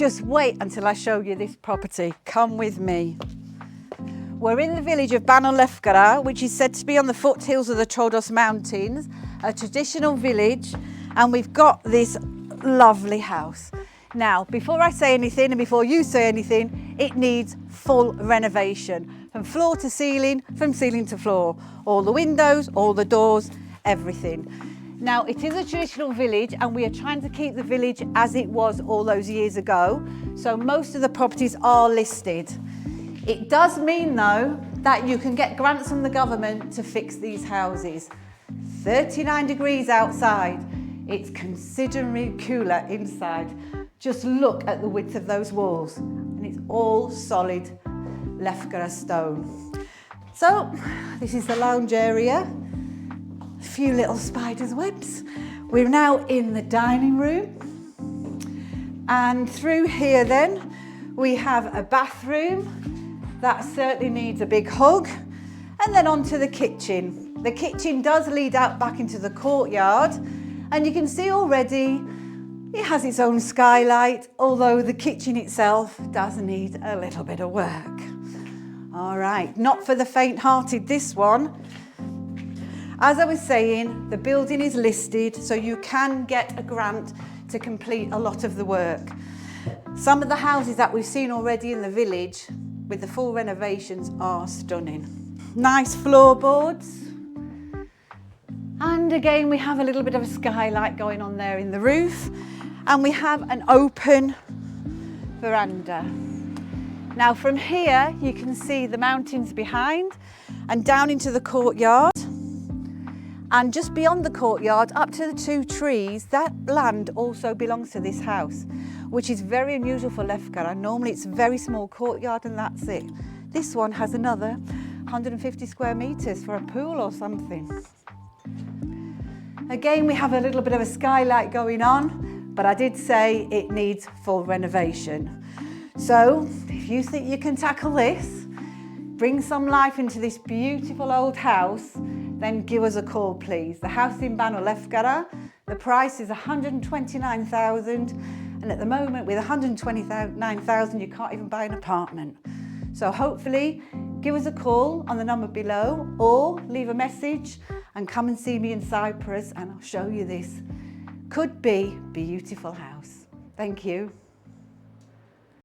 Just wait until I show you this property. Come with me. We're in the village of Pano Lefkara, which is said to be on the foothills of the Troodos Mountains, a traditional village, and we've got this lovely house. Now, before I say anything and before you say anything, it needs full renovation, from floor to ceiling, from ceiling to floor. All the windows, all the doors, everything. Now, it is a traditional village and we are trying to keep the village as it was all those years ago. So most of the properties are listed. It does mean though that you can get grants from the government to fix these houses. 39 degrees outside, it's considerably cooler inside. Just look at the width of those walls and it's all solid Lefkara stone. So this is the lounge area. A few little spider's webs. We're now in the dining room, and through here then we have a bathroom that certainly needs a big hug, and then onto the kitchen. The kitchen does lead out back into the courtyard, and you can see already it has its own skylight, although the kitchen itself does need a little bit of work. All right, not for the faint-hearted, this one. As I was saying, the building is listed, so you can get a grant to complete a lot of the work. Some of the houses that we've seen already in the village with the full renovations are stunning. Nice floorboards. And again, we have a little bit of a skylight going on there in the roof. And we have an open veranda. Now from here, you can see the mountains behind and down into the courtyard. And just beyond the courtyard, up to the two trees, that land also belongs to this house, which is very unusual for Lefkara. Normally it's a very small courtyard and that's it. This one has another 150 square meters for a pool or something. Again, we have a little bit of a skylight going on, but I did say it needs full renovation. So if you think you can tackle this, bring some life into this beautiful old house, then give us a call, please. The house in Pano Lefkara, the price is 129,000, and at the moment with 129,000 you can't even buy an apartment. So hopefully give us a call on the number below or leave a message and come and see me in Cyprus and I'll show you this could be beautiful house. Thank you.